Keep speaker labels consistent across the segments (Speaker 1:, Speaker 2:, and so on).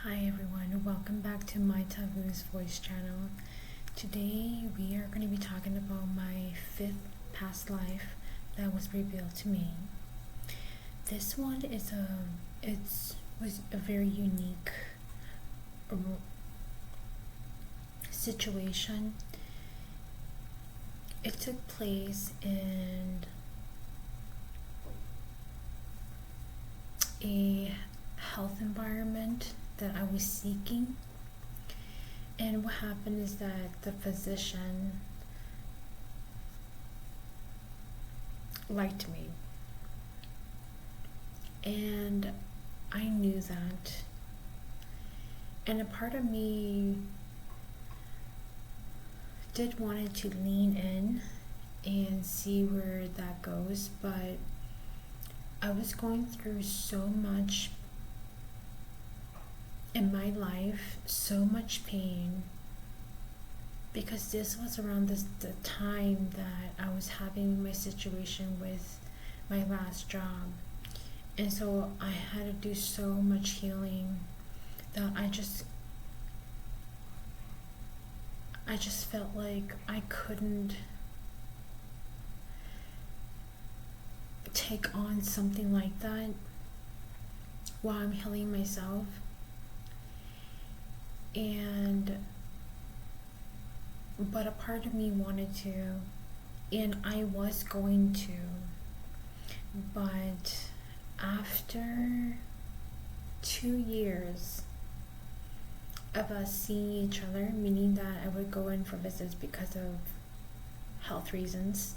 Speaker 1: Hi everyone, welcome back to my Taboo's voice channel. Today we are going to be talking about my fifth past life that was revealed to me. This one was a very unique situation. It took place in a health environment that I was seeking, and what happened is that the physician liked me, and I knew that, and a part of me did wanted to lean in and see where that goes, but I was going through so much in my life, so much pain, because this was around the time that I was having my situation with my last job, and so I had to do so much healing that I just felt like I couldn't take on something like that while I'm healing myself. But a part of me wanted to, and I was going to, but after 2 years of us seeing each other, meaning that I would go in for visits because of health reasons,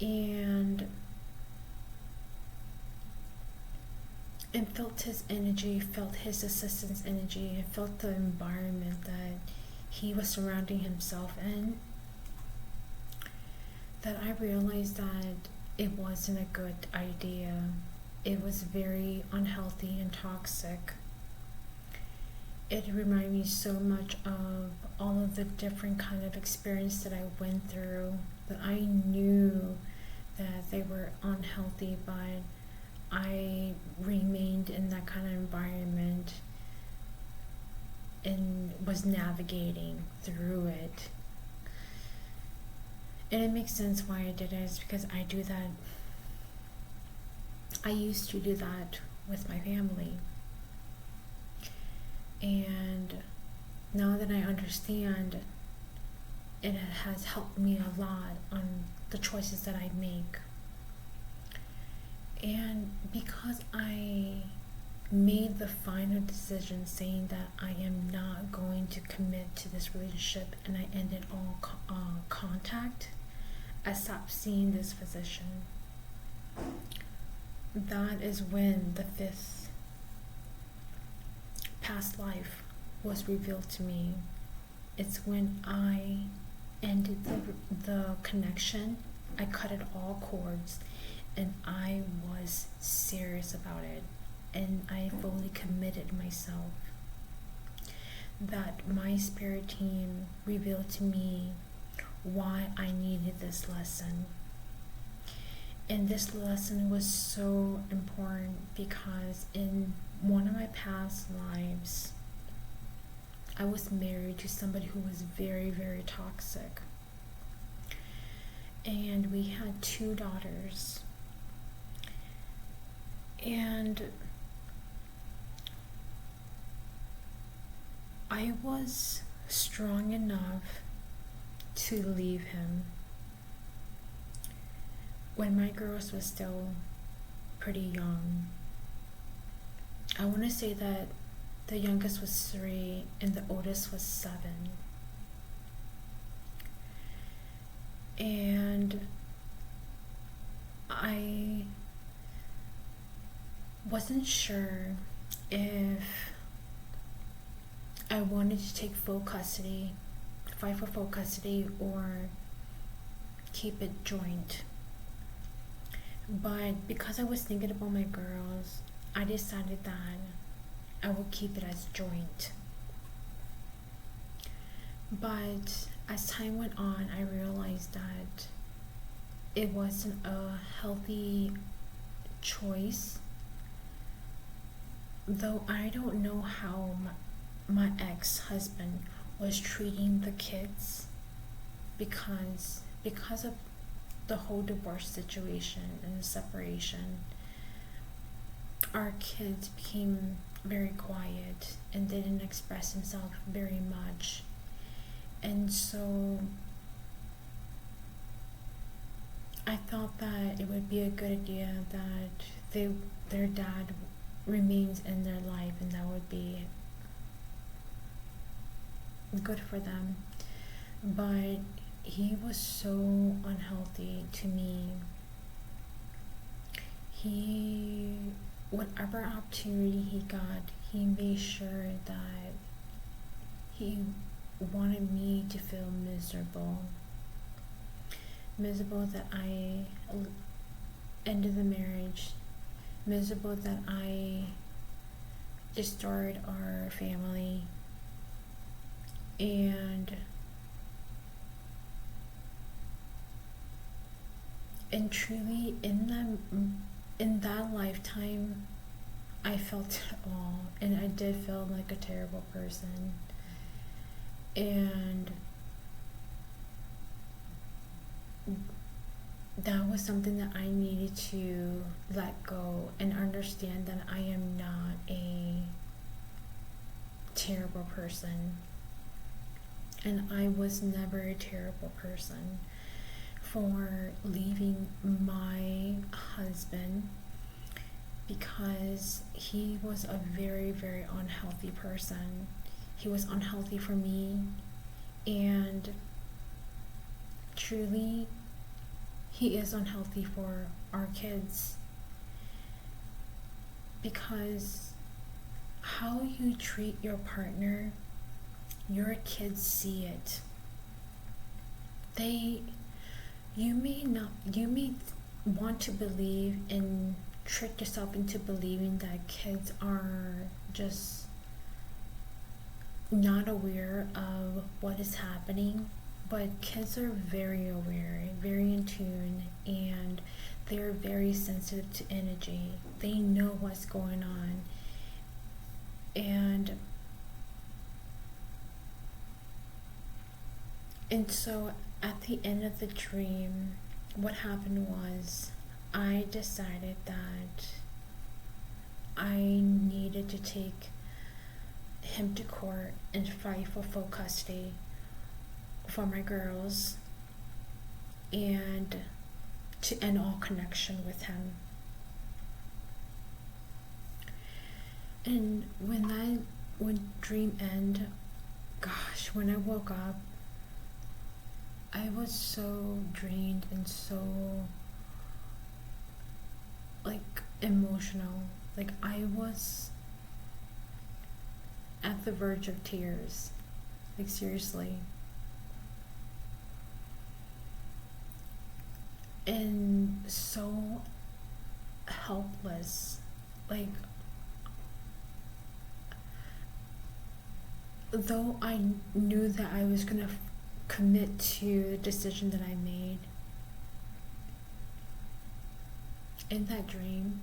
Speaker 1: and felt his energy, felt his assistant's energy, and felt the environment that he was surrounding himself in, that I realized that it wasn't a good idea. It was very unhealthy and toxic. It reminded me so much of all of the different kind of experience that I went through, that I knew that they were unhealthy, but I remained in that kind of environment and was navigating through it. And it makes sense why I did it. It's because I do that. I used to do that with my family. And now that I understand, it has helped me a lot on the choices that I make. And because I made the final decision saying that I am not going to commit to this relationship, and I ended all contact, I stopped seeing this physician. That is when the fifth past life was revealed to me. It's when I ended the connection. I cut it all cords, and I was serious about it, and I fully committed myself. That my spirit team revealed to me why I needed this lesson. And this lesson was so important because in one of my past lives, I was married to somebody who was very, very toxic. And we had 2 daughters. And I was strong enough to leave him when my girls were still pretty young. I want to say that the youngest was 3 and the oldest was 7. And I wasn't sure if I wanted to take full custody, fight for full custody, or keep it joint. But because I was thinking about my girls, I decided that I would keep it as joint. But as time went on, I realized that it wasn't a healthy choice though I don't know how my ex-husband was treating the kids, because of the whole divorce situation and the separation, our kids became very quiet and didn't express themselves very much. And so I thought that it would be a good idea that their dad remains in their life, and that would be good for them. But he was so unhealthy to me. He, whatever opportunity he got, he made sure that he wanted me to feel miserable. Miserable that I ended the marriage. Miserable that I destroyed our family. And truly in that lifetime, I felt it all, and I did feel like a terrible person. And that was something that I needed to let go and understand that I am not a terrible person. And I was never a terrible person for leaving my husband, because he was a very, very unhealthy person. He was unhealthy for me, and truly, he is unhealthy for our kids, because how you treat your partner, your kids see it. You may want to believe and trick yourself into believing that kids are just not aware of what is happening, but kids are very aware, very in tune, and they're very sensitive to energy. They know what's going on. And so at the end of the dream, what happened was I decided that I needed to take him to court and fight for full custody for my girls, and to end all connection with him. And when dream end, gosh, when I woke up, I was so drained and so emotional. I was at the verge of tears. Seriously. And so helpless. Though I knew that I was gonna commit to the decision that I made in that dream,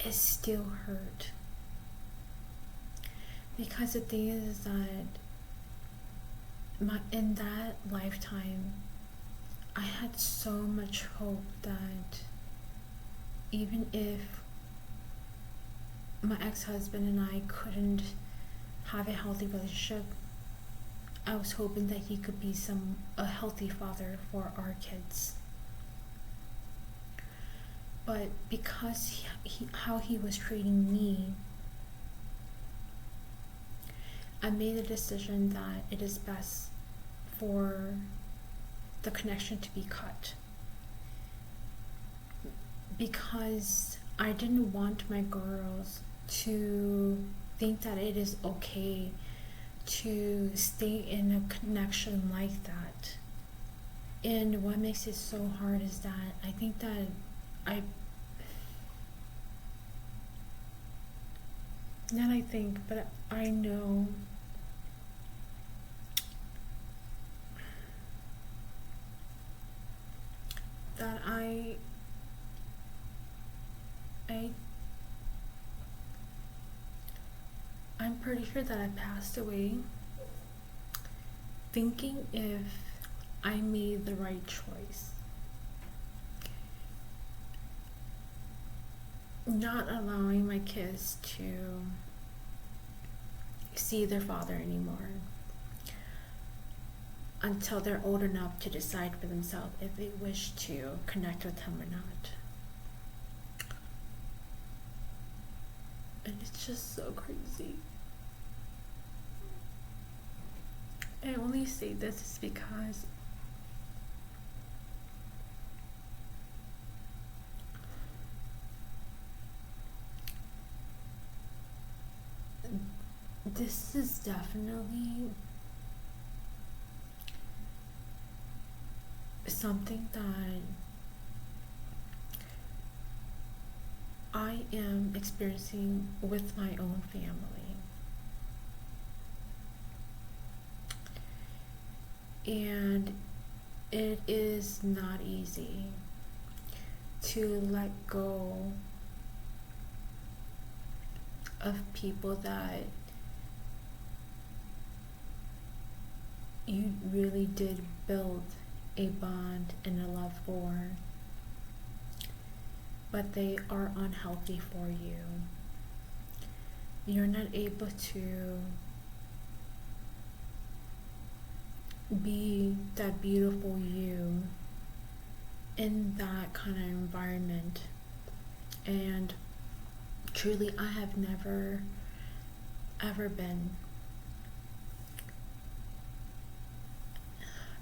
Speaker 1: it still hurt. Because the thing is that in that lifetime, I had so much hope that even if my ex-husband and I couldn't have a healthy relationship, I was hoping that he could be a healthy father for our kids. But because how he was treating me, I made the decision that it is best for the connection to be cut, because I didn't want my girls to think that it is okay to stay in a connection like that. And what makes it so hard is that I think that I know that I I'm pretty sure that I passed away thinking if I made the right choice. Not allowing my kids to see their father anymore until they're old enough to decide for themselves if they wish to connect with him or not. And it's just so crazy. I only say this is because this is definitely something that I am experiencing with my own family. And it is not easy to let go of people that you really did build a bond and a love for, but they are unhealthy for you. You're not able to be that beautiful you in that kind of environment. And truly, I have never ever been.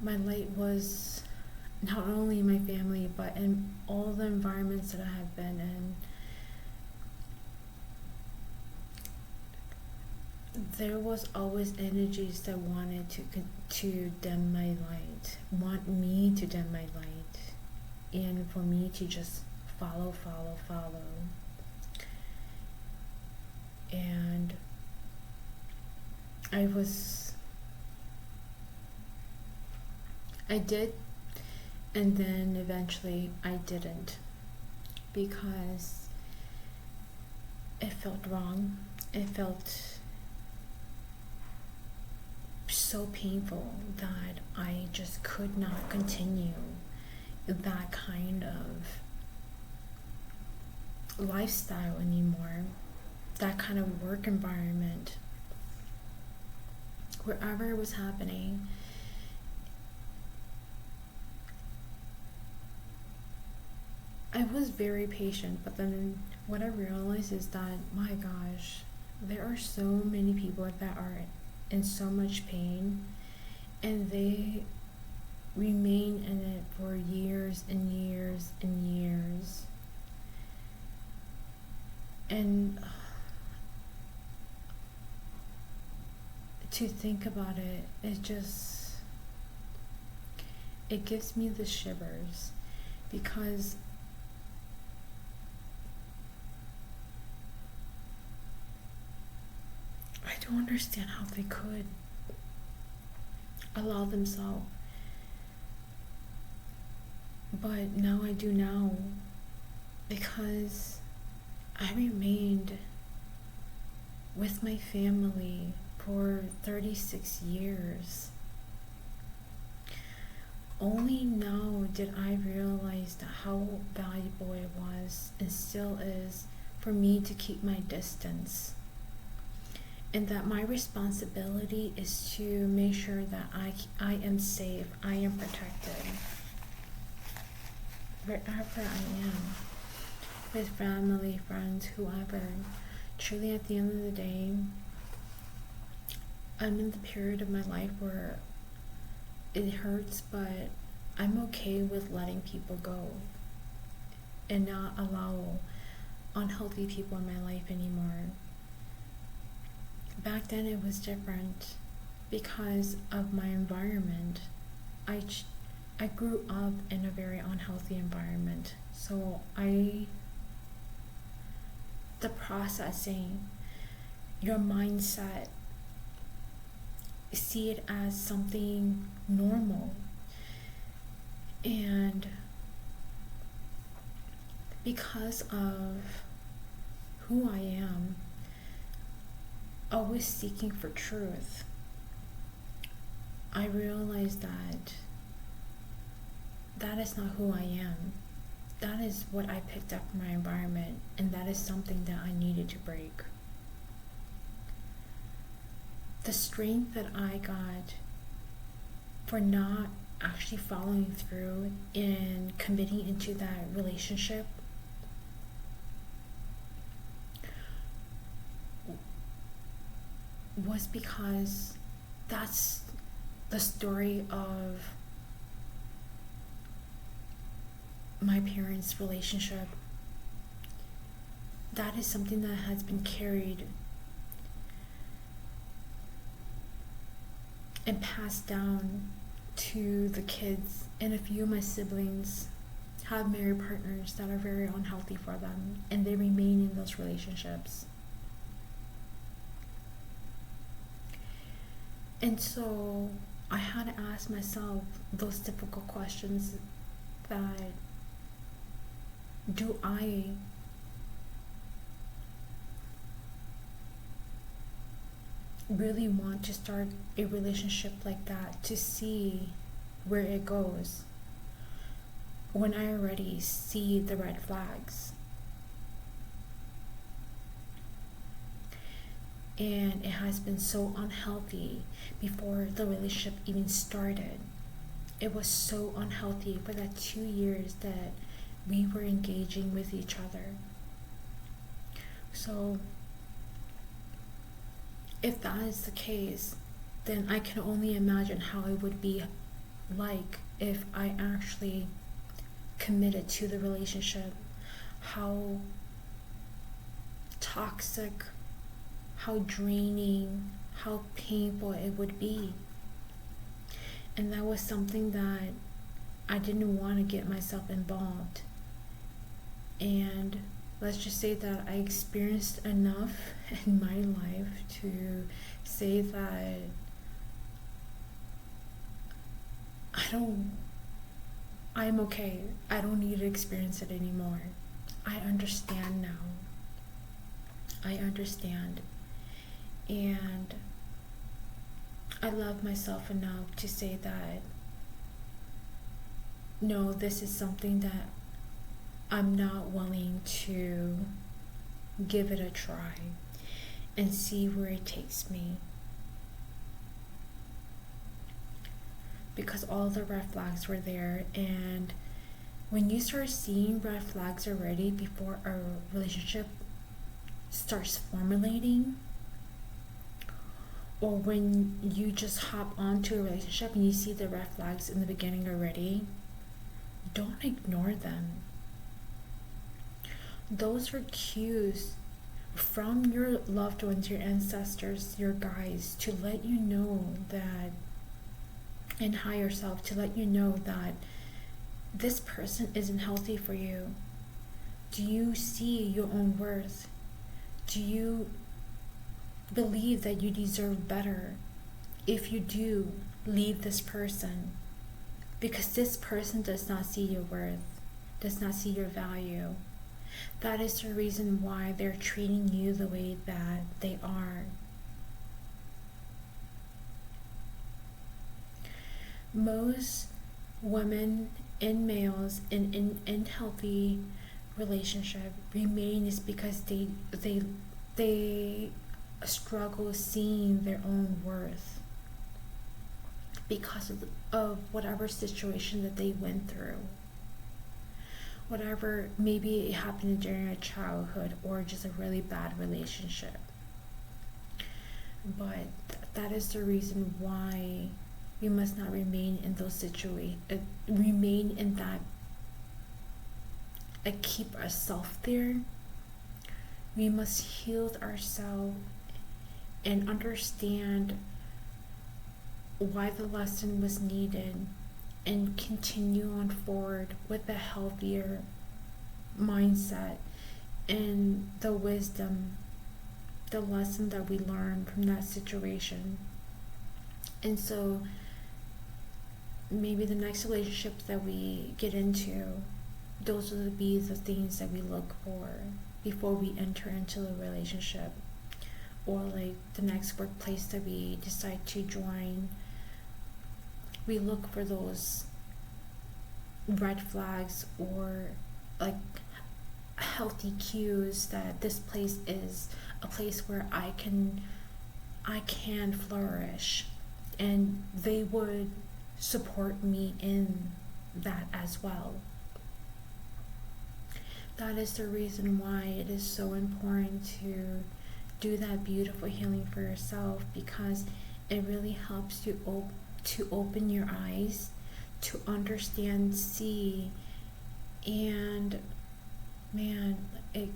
Speaker 1: My light was not only in my family but in all the environments that I have been in. There was always energies that wanted to dim my light, want me to dim my light, and for me to just follow. And I did, and then eventually I didn't, because it felt wrong. It felt so painful that I just could not continue that kind of lifestyle anymore, that kind of work environment, wherever it was happening. I was very patient, but then what I realized is that, my gosh, there are so many people that are in so much pain, and they remain in it for years and years and years. And to think about it, it gives me the shivers, because I don't understand how they could allow themselves. But now I do now, because I remained with my family for 36 years. Only now did I realize that how valuable it was and still is for me to keep my distance. And that my responsibility is to make sure that I am safe, I am protected, wherever I am, with family, friends, whoever. Truly, at the end of the day, I'm in the period of my life where it hurts, but I'm okay with letting people go and not allow unhealthy people in my life anymore. Back then it was different because of my environment. I grew up in a very unhealthy environment, so the processing, your mindset, see it as something normal. And because of who I am, always seeking for truth, I realized that that is not who I am. That is what I picked up from my environment, and that is something that I needed to break. The strength that I got for not actually following through and committing into that relationship was because that's the story of my parents' relationship. That is something that has been carried and passed down to the kids, and a few of my siblings have married partners that are very unhealthy for them, and they remain in those relationships. And so I had to ask myself those difficult questions that, do I really want to start a relationship like that, to see where it goes when I already see the red flags? And it has been so unhealthy before the relationship even started. It was so unhealthy for that 2 years that we were engaging with each other. So if that is the case, then I can only imagine how it would be like if I actually committed to the relationship, how toxic, how draining, how painful it would be. And that was something that I didn't want to get myself involved. And let's just say that I experienced enough in my life to say that I'm okay. I don't need to experience it anymore. I understand now. I understand. And I love myself enough to say that, no, this is something that I'm not willing to give it a try and see where it takes me. Because all the red flags were there, and when you start seeing red flags already before a relationship starts formulating, or when you just hop onto a relationship and you see the red flags in the beginning already, don't ignore them. Those are cues from your loved ones, your ancestors, your guides, to let you know that, and higher self, to let you know that this person isn't healthy for you. Do you see your own worth? Do you believe that you deserve better? If you do, leave this person, because this person does not see your worth, does not see your value. That is the reason why they're treating you the way that they are. Most women and males in unhealthy relationship remain is because they struggle seeing their own worth because of whatever situation that they went through. Whatever, maybe it happened during a childhood or just a really bad relationship. But that is the reason why we must not remain in those situations, remain in that, keep ourselves there. We must heal ourselves and understand why the lesson was needed, and continue on forward with a healthier mindset and the wisdom, the lesson that we learned from that situation. And so maybe the next relationships that we get into, those will be the things that we look for before we enter into the relationship. or like the next workplace that we decide to join, we look for those red flags or like healthy cues that this place is a place where I can flourish, and they would support me in that as well. That is the reason why it is so important to do that beautiful healing for yourself, because it really helps you to open your eyes to understand, see, and man, it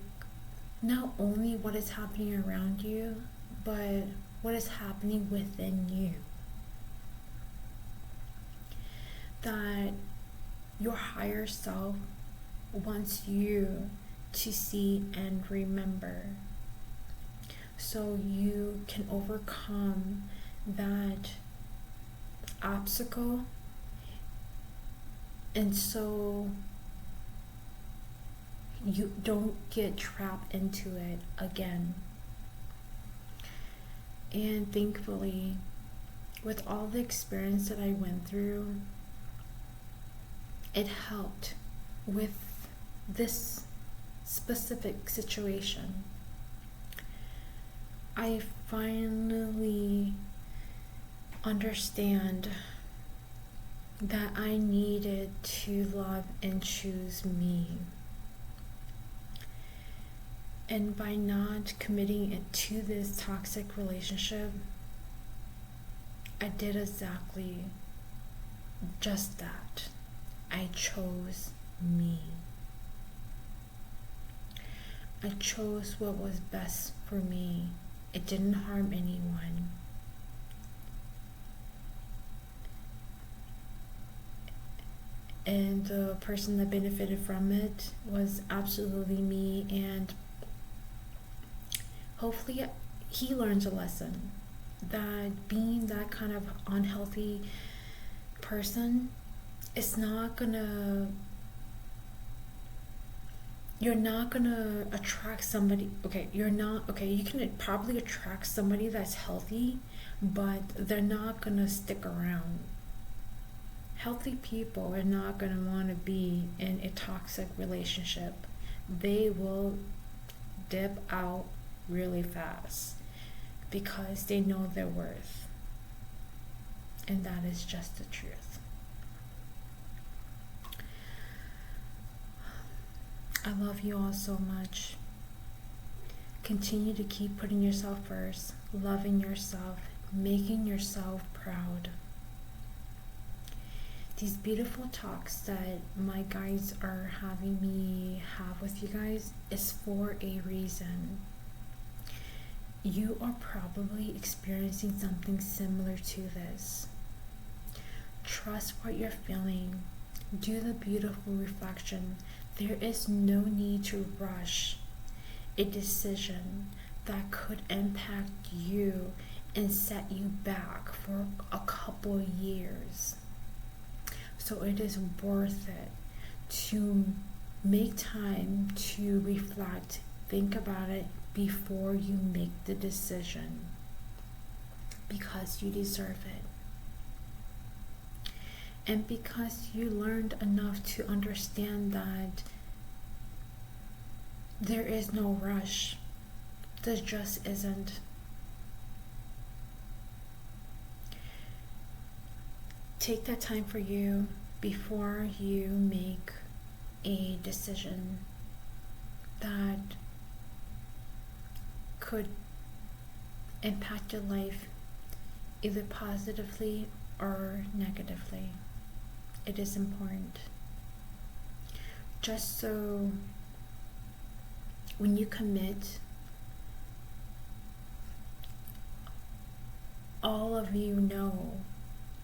Speaker 1: not only what is happening around you, but what is happening within you. That your higher self wants you to see and remember, so you can overcome that obstacle, and so you don't get trapped into it again. And thankfully, with all the experience that I went through, it helped with this specific situation. I finally understand that I needed to love and choose me. And by not committing it to this toxic relationship, I did exactly just that. I chose me. I chose what was best for me. It didn't harm anyone. And the person that benefited from it was absolutely me, and hopefully he learns a lesson that being that kind of unhealthy person is not gonna, you're not gonna attract somebody, you can probably attract somebody that's healthy, but they're not gonna stick around. Healthy people are not gonna wanna be in a toxic relationship. They will dip out really fast because they know their worth, and that is just the truth. I love you all so much. Continue to keep putting yourself first, loving yourself, making yourself proud. These beautiful talks that my guides are having me have with you guys is for a reason. You are probably experiencing something similar to this. Trust what you're feeling. Do the beautiful reflection. There is no need to rush a decision that could impact you and set you back for a couple years. So it is worth it to make time to reflect, think about it before you make the decision, because you deserve it. And because you learned enough to understand that there is no rush. There just isn't. Take that time for you before you make a decision that could impact your life either positively or negatively. It is important. Just so when you commit, all of you know,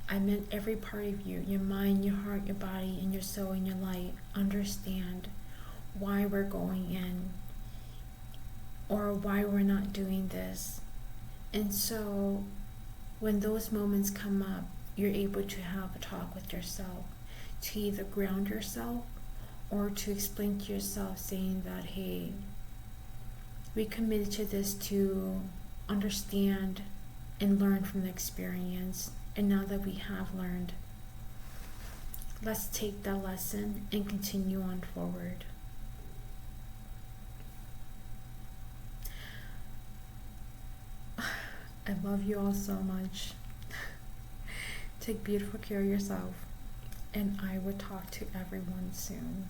Speaker 1: I meant every part of you, your mind, your heart, your body, and your soul, and your light, understand why we're going in or why we're not doing this. And so when those moments come up, you're able to have a talk with yourself, to either ground yourself or to explain to yourself, saying that, hey, we committed to this to understand and learn from the experience. And now that we have learned, let's take that lesson and continue on forward. I love you all so much. Take beautiful care of yourself, and I will talk to everyone soon.